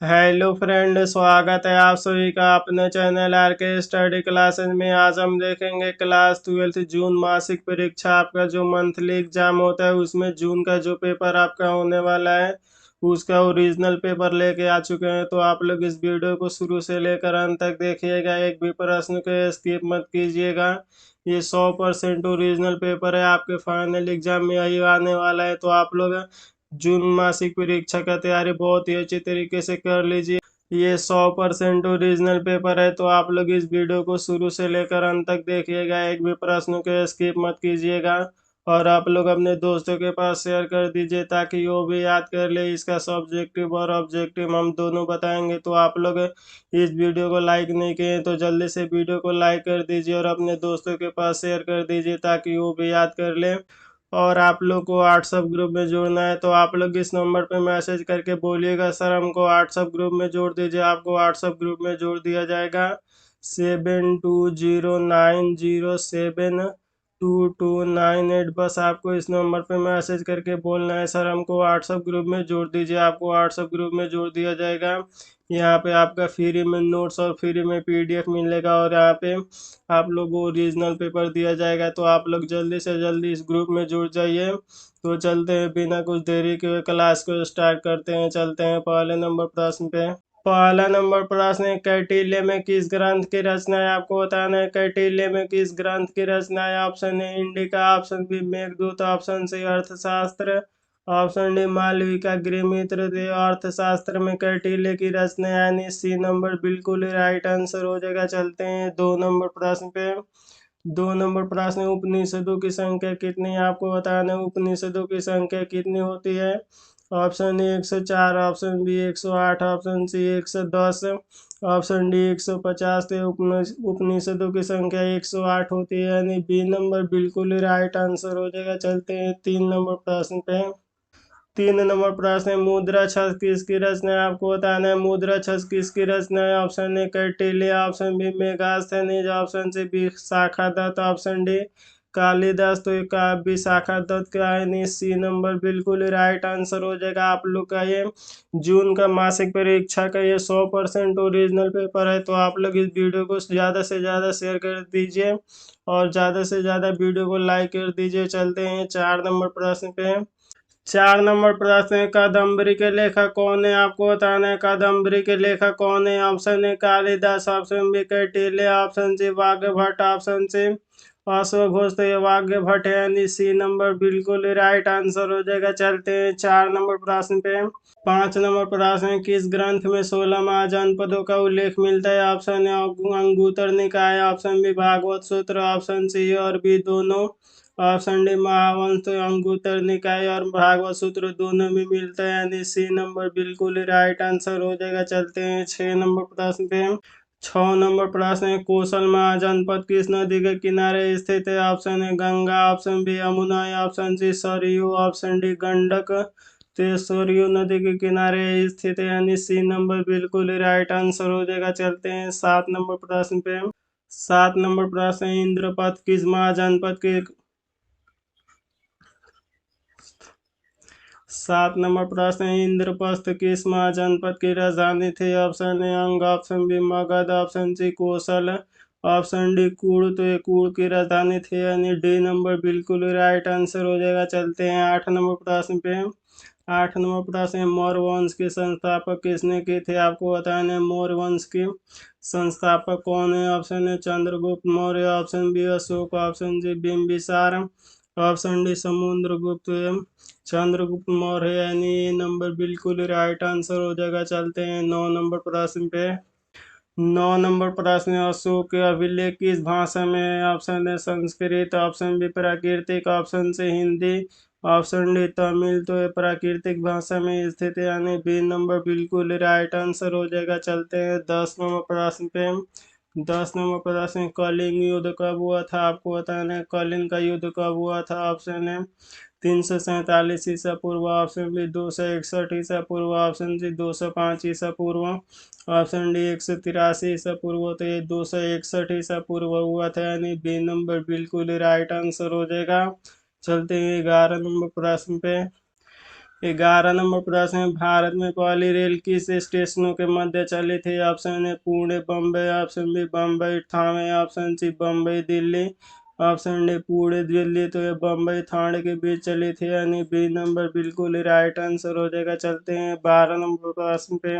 Hello friend, स्वागत है आप सभी का अपने चैनल आर के स्टडी क्लासेस में। आज हम देखेंगे क्लास 12 जून मासिक परीक्षा। आपका जो मंथली एग्जाम होता है उसमें जून का जो पेपर आपका होने वाला है उसका ओरिजिनल पेपर लेके आ चुके हैं। तो आप लोग इस वीडियो को शुरू से लेकर अंत तक देखिएगा, एक भी प्रश्न को स्किप मत कीजिएगा। ये 100% ओरिजिनल पेपर है, आपके फाइनल एग्जाम में यही आने वाला है। तो आप लोग जून मासिक परीक्षा का तैयारी बहुत ही अच्छे तरीके से कर लीजिए। ये 100% ओरिजिनल पेपर है, तो आप लोग इस वीडियो को शुरू से लेकर अंत तक देखिएगा, एक भी प्रश्न को स्किप मत कीजिएगा। और आप लोग अपने दोस्तों के पास शेयर कर दीजिए ताकि वो भी याद कर ले। इसका सब्जेक्टिव और ऑब्जेक्टिव हम दोनों बताएंगे। तो आप लोग इस वीडियो को लाइक नहीं किए तो जल्दी से वीडियो को लाइक कर दीजिए और अपने दोस्तों के पास शेयर कर दीजिए ताकि वो भी याद कर ले। और आप लोग को व्हाट्सएप ग्रुप में जुड़ना है तो आप लोग इस नंबर पे मैसेज करके बोलिएगा सर हमको व्हाट्सएप ग्रुप में जोड़ दीजिए। आपको व्हाट्सएप ग्रुप में जोड़ दिया जाएगा। 7209072298। बस आपको इस नंबर पे मैसेज करके बोलना है सर हमको व्हाट्सएप ग्रुप में जोड़ दीजिए। आपको व्हाट्सएप ग्रुप में जोड़ दिया जाएगा। यहाँ पे आपका फ्री में नोट्स और फ्री में पीडीएफ मिलेगा और यहाँ पे आप लोग को ओरिजिनल पेपर दिया जाएगा। तो आप लोग जल्दी से जल्दी इस ग्रुप में जुड़ जाइए। तो चलते हैं बिना कुछ देरी के क्लास को स्टार्ट करते हैं। चलते हैं पहले नंबर प्रश्न पे। पहला नंबर प्रश्न है, कैटिल्य में किस ग्रंथ की रचना है? आपको बताना है कैटिल्य में किस ग्रंथ की रचना है। Option A Indica, option B Meghdoot, option C Arthashastra, option D Malvika गृहमित्र। अर्थशास्त्र में कैटिल्य की रचना यानी सी नंबर बिल्कुल राइट आंसर हो जाएगा। चलते हैं 2 नंबर प्रश्न पे। 2 नंबर प्रश्न है, उपनिषदों की संख्या कितनी है? आपको बताना है उपनिषदों की संख्या कितनी होती है। Option A 104, option B 108, option C 110, option D 150। तो उपनिषदों की संख्या 108 होती है यानी बी नंबर बिल्कुल ही राइट आंसर हो जाएगा। चलते हैं 3 नंबर प्रश्न पे। 3 नंबर प्रश्न है, मुद्रा छंद किसकी रचना है? आपको बताना है मुद्रा छंद किसकी रचना है। Option A Kautilya, option B Megasthenes, option C Vishakha Datta, option D Kalidas. तो एक विशाखा दत्त का यानी सी नंबर बिल्कुल राइट आंसर हो जाएगा। आप लोग का ये जून का मासिक परीक्षा का ये 100% ओरिजिनल पेपर है। तो आप लोग इस वीडियो को ज़्यादा से ज़्यादा शेयर कर दीजिए और ज़्यादा से ज़्यादा वीडियो को लाइक कर दीजिए। चलते हैं 4 नंबर प्रश्न पे। 4 नंबर प्रश्न है, कादम्बरी के लेखक कौन है? आपको बताना है कादम्बरी के लेखक कौन है। Option A Kalidasa, option B Kautilya, option C Vagbhata, option C अश्वघोष। तो ये वाग्भट है यानी सी नंबर बिल्कुल राइट आंसर हो जाएगा। चलते हैं 4 नंबर प्रश्न पे। 5 नंबर प्रश्न है, किस ग्रंथ में 16 महाजनपदों का उल्लेख मिलता है। ऑप्शन ए अंगुतर निकाय, ऑप्शन बी भागवत सूत्र, ऑप्शन सी और बी दोनों, ऑप्शन डी महावंश। तो अंगुतर निकाय और भागवत सूत्र दोनों में मिलता है यानी सी नंबर बिल्कुल राइट आंसर हो जाएगा। चलते हैं 6 नंबर प्रश्न पे। 6 नंबर प्रश्न है, कोसल महाजनपद किस नदी के किनारे स्थित है। ऑप्शन है Ganga, option B Yamuna, option C Saryu, option D Gandak. तो ये सरयू नदी के किनारे स्थित है यानी सी नंबर बिल्कुल राइट आंसर हो जाएगा। चलते हैं 7 नंबर प्रश्न पे। 7 नंबर प्रश्न है, इंद्रपथ किस महाजनपद के 7 नंबर प्रश्न है, इंद्रप्रस्थ किस महाजनपद की राजधानी थी। Option A Anga, option B Magadha, option C Kosala, option D कूड़। तो ये कूड़ की राजधानी थी यानी डी नंबर बिल्कुल राइट आंसर हो जाएगा। चलते हैं 8 नंबर प्रश्न पे। 8 नंबर प्रश्न है, मौर्य वंश के संस्थापक किसने की थे। आपको बताना है मौर्य वंश के संस्थापक कौन है। ऑप्शन है Chandragupta Maurya, option B Ashoka, option C Bimbisara, option D Samudragupta. Chandragupta Maurya यानी ये नंबर बिल्कुल राइट आंसर हो जाएगा। चलते हैं 9 नंबर प्रश्न पे। 9 नंबर प्रश्न है, अशोक के अभिलेख किस भाषा में है। ऑप्शन है संस्कृत, ऑप्शन बी प्राकृतिक, ऑप्शन से हिंदी, ऑप्शन डी तमिल। तो ये प्राकृतिक भाषा में स्थित है यानी बी नंबर बिल्कुल राइट आंसर हो जाएगा। चलते हैं 10 नंबर प्रश्न पे। 10 नंबर प्रश्न है, कलिंग युद्ध कब हुआ था। आपको बताना है कलिंग का युद्ध कब हुआ था। ऑप्शन है 347 ईसा पूर्व, ऑप्शन बी 261 ईसा पूर्व, ऑप्शन सी 205 ईसा पूर्व, ऑप्शन डी 183 ईसा पूर्व। तो ये 261 ईसा पूर्व हुआ था यानी बी नंबर बिल्कुल राइट आंसर हो जाएगा। चलते हैं 11 नंबर प्रश्न पे। 11 नंबर प्रश्न है, भारत में पहली रेल किस स्टेशनों के मध्य चली थी? Option A Pune Bombay, option B Bombay Thane, option C Bombay Delhi, option D Pune Delhi. तो ये बम्बई ठाणे के बीच चली थी, यानी बी नंबर बिल्कुल ही राइट आंसर हो जाएगा। चलते हैं 12 नंबर प्रश्न पे।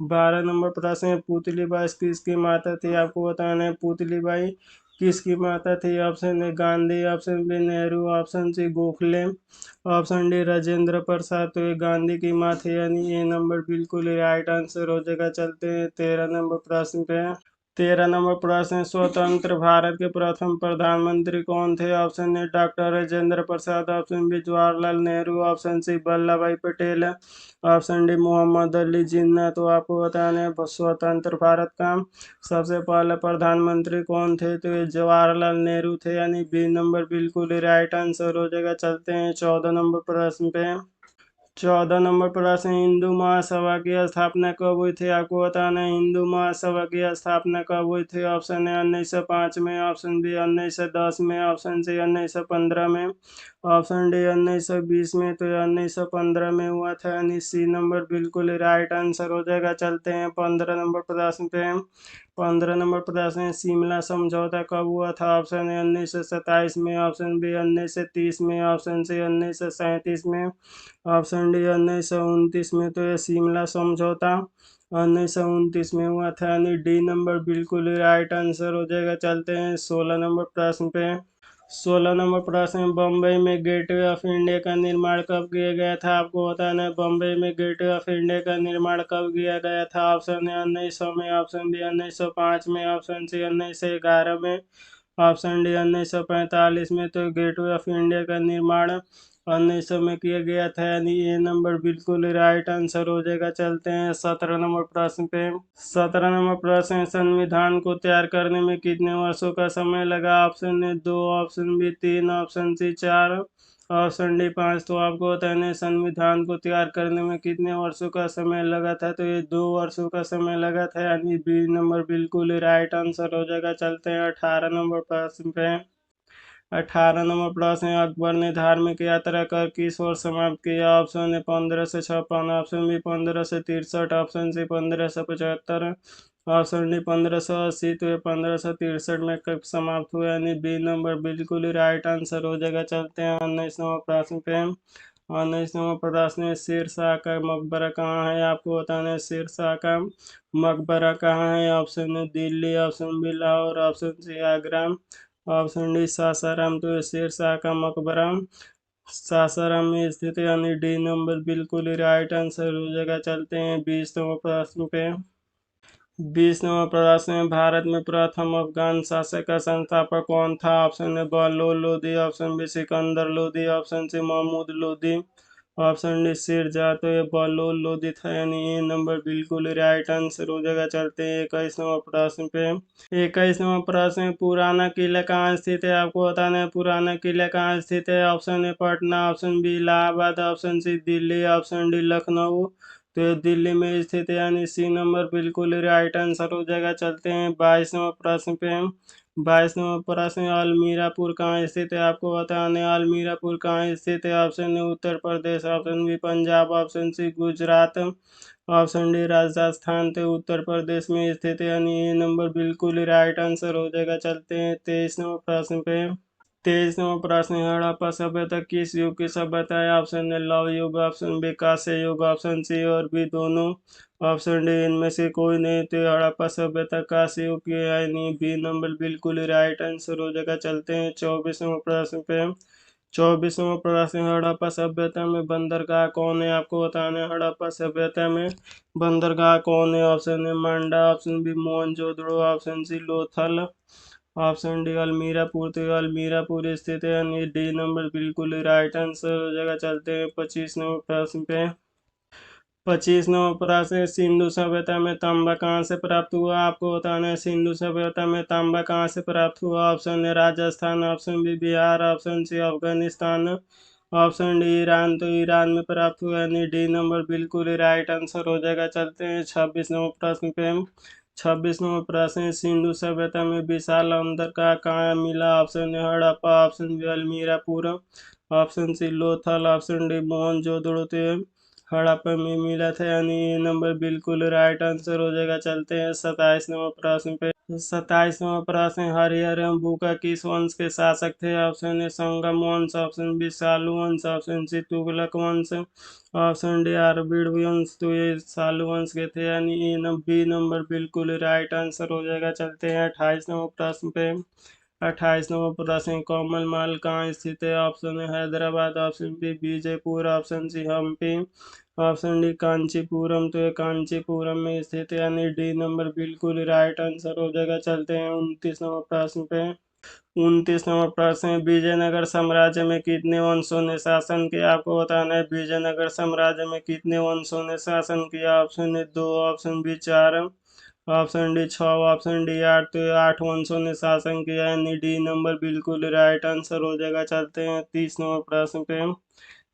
12 नंबर प्रश्न है, पुतली बाई किसकी माता थी? आपको बताना है पुतली बाई किसकी माता थी। Option A Gandhi, option B Nehru, option C Gokhale, option D Rajendra Prasad. तो ये गांधी की माँ थी, यानी ये नंबर बिल्कुल ही राइट आंसर हो जाएगा। चलते हैं 13 नंबर प्रश्न पे। 13 नंबर प्रश्न है, स्वतंत्र भारत के प्रथम प्रधानमंत्री कौन थे? Option A doctor Rajendra Prasad, option B Jawaharlal Nehru, option C Vallabh Bhai Patel, option D Mohammad Ali Jinnah. तो आपको बताना है स्वतंत्र भारत का सबसे पहले प्रधानमंत्री कौन थे? तो ये जवाहरलाल नेहरू थे, यानी बी नंबर बिल्कुल ही राइट आंसर हो जाएगा। चलते हैं 14 नंबर प्रश्न पे। 14 नंबर प्रश्न, हिंदू महासभा की स्थापना कब हुई थी? आपको बताना है हिंदू महासभा की स्थापना कब हुई थी। ऑप्शन है 1905 में, ऑप्शन बी 1910 में, ऑप्शन सी 1915 में, ऑप्शन डी 1920 में। तो ये 1915 में हुआ था, यानी सी नंबर बिल्कुल ही राइट आंसर हो जाएगा। चलते हैं 15 नंबर प्रश्न पे। 15 नंबर प्रश्न है, शिमला समझौता कब हुआ था? ऑप्शन है 1927 में, ऑप्शन बी 1930 में, ऑप्शन सी 1937 में, ऑप्शन डी 1929 में। तो ये शिमला समझौता 1929 में हुआ था, यानी डी नंबर बिल्कुल ही राइट आंसर हो जाएगा। चलते हैं 16 नंबर प्रश्न पे। 16 नंबर प्रश्न में, बम्बई में गेटवे ऑफ इंडिया का निर्माण कब किया गया था? आपको बताना है बम्बई में गेटवे ऑफ इंडिया का निर्माण कब किया गया था। ऑप्शन है 1900 में, ऑप्शन बी 1905 में, ऑप्शन सी 1911 में, ऑप्शन डी 1945 में। तो गेटवे ऑफ इंडिया का निर्माण 1900 में किया गया था, यानी ये नंबर बिल्कुल राइट आंसर हो जाएगा। चलते हैं 17 नंबर प्रश्न पे। 17 नंबर प्रश्न है, संविधान को तैयार करने में कितने वर्षों का समय लगा? ऑप्शन है 2, option B 3, option C 4, option D 5। तो आपको बताना है संविधान को तैयार करने में कितने वर्षों का समय लगा था। तो ये 2 वर्षों का समय लगा था, यानी बी नंबर बिल्कुल राइट आंसर हो जाएगा। चलते हैं 18 नंबर प्रश्न पे। 18 नंबर प्रश्न है, अकबर ने धार्मिक यात्रा कर किस वर्ष समाप्त किया? ऑप्शन है 1556, option B 1563, option C 1575, option D 1580। तो ये 1563 में कब समाप्त हुआ, यानी बी नंबर बिल्कुल ही राइट आंसर हो जाएगा। चलते हैं 19 नंबर प्रश्न पे। 19 नंबर प्रश्न है, शेर शाह का मकबरा कहाँ है? आपको बताना है शेर शाह का मकबरा कहाँ है। ऑप्शन है Delhi, option B Lahore, option C Agra, option D Sasaram. तो ये शेर शाह का मकबरा सासाराम में स्थित है, यानी डी नंबर बिल्कुल ही राइट आंसर हो जाएगा। चलते हैं 20 नंबर प्रश्न पे। 20 नंबर प्रश्न में, भारत में प्रथम अफगान शासक का संस्थापक कौन था? ऑप्शन है Bahlol Lodi, option B Sikandar Lodi, option C Mahmud Lodi, option D सिरजा। तो ये बहलोल लोदी था, यानी ये नंबर बिल्कुल राइट आंसर हो जाएगा। चलते हैं 21 नंबर प्रश्न पे। 21 नंबर प्रश्न है, पुराना किला कहाँ स्थित है? आपको बताना है पुराना किला कहाँ स्थित है। ऑप्शन है Patna, option B Allahabad, option C Delhi, option D Lucknow. तो ये दिल्ली में स्थित है, यानी सी नंबर बिल्कुल राइट आंसर हो जाएगा। चलते हैं 22 नंबर प्रश्न पे। 22 नंबर प्रश्न है, अलमीरापुर कहाँ स्थित है? आपको बताना है अलमीरापुर कहाँ स्थित है। ऑप्शन है Uttar Pradesh, option B Punjab, option C Gujarat, option D Rajasthan. तो उत्तर प्रदेश में स्थित है, यानी ये नंबर बिल्कुल राइट आंसर हो जाएगा। चलते हैं 23 नंबर प्रश्न पे। 23 नंबर प्रश्न है, हड़प्पा सभ्यता किस युग की सभ्यता है? ऑप्शन है लव युग, ऑप्शन बी कांस्य युग, ऑप्शन सी और बी दोनों, ऑप्शन डी इनमें से कोई नहीं। तो ये हड़प्पा सभ्यता कांस्य युग की है, यानी बी नंबर बिल्कुल राइट आंसर हो जाएगा। चलते हैं 24 नंबर प्रश्न पे। 24 नंबर प्रश्न है, हड़प्पा सभ्यता में बंदरगाह कौन है? आपको बताना है हड़प्पा सभ्यता में बंदरगाह कौन है। ऑप्शन है Manda, option B Mohenjodaro, option C Lothal, option D Alamgirpur. तो अलमीरापुर स्थित है, यानी डी नंबर बिल्कुल राइट आंसर हो जाएगा। चलते हैं 25 नंबर प्रश्न पे। 25 नंबर प्रश्न है, सिंधु सभ्यता में तांबा कहाँ से प्राप्त हुआ? आपको बताना है सिंधु सभ्यता में तांबा कहाँ से प्राप्त हुआ। ऑप्शन है Rajasthan, option B Bihar, option C Afghanistan, option D Iran. तो ईरान में प्राप्त हुआ, यानी डी नंबर बिल्कुल राइट आंसर हो जाएगा। चलते हैं 26 नंबर प्रश्न पे। 26 नंबर प्रश्न, सिंधु सभ्यता में विशाल अंदर कहाँ मिला? Option A Harappa, option B अल्मीरापुरम, option C Lothal, option D Mohenjodaro. तो ये हड़प्पा में मिला था, यानी ये नंबर बिल्कुल राइट आंसर हो जाएगा। चलते हैं 27 नंबर प्रश्न पे। 27वां प्रश्न, हरिहरम्बू का किस वंश के शासक थे? ऑप्शन ए संगम वंश, ऑप्शन बी सालू वंश, ऑप्शन सी तुगलक वंश, ऑप्शन डी आरबीड वंश। तो ये सालू वंश के थे, यानी ए बी नंबर बिल्कुल राइट आंसर हो जाएगा। चलते हैं 28 नंबर प्रश्न पे। 28 नंबर प्रश्न, कोमल महल कहाँ स्थित है? ऑप्शन है Hyderabad, option B Vijayapura, option C Hampi, option D Kanchipuram. तो ये कांचीपुरम में स्थित है, यानी डी नंबर बिल्कुल राइट आंसर हो जाएगा। चलते हैं 29 नंबर प्रश्न पे। 29 नंबर प्रश्न, विजयनगर साम्राज्य में कितने वंशों ने शासन किया? आपको बताना है विजयनगर साम्राज्य में कितने वंशों ने शासन किया। Option A 2, option B 4, option D 6, option D 8। तो ये 8 वंशों ने शासन किया, यानी डी नंबर बिल्कुल राइट आंसर हो जाएगा। चलते हैं 30 नंबर प्रश्न पे।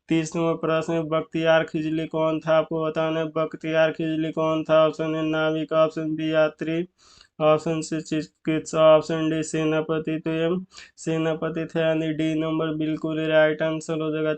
30 नंबर प्रश्न, बख्तियार खिजली कौन था? आपको बताना है बख्तियार खिजली कौन था। ऑप्शन ए नाविक, ऑप्शन बी यात्री, ऑप्शन सी चिकित्सा, ऑप्शन डी सेनापति। तो ये सेनापति थे, यानी डी नंबर बिल्कुल राइट आंसर हो जाएगा।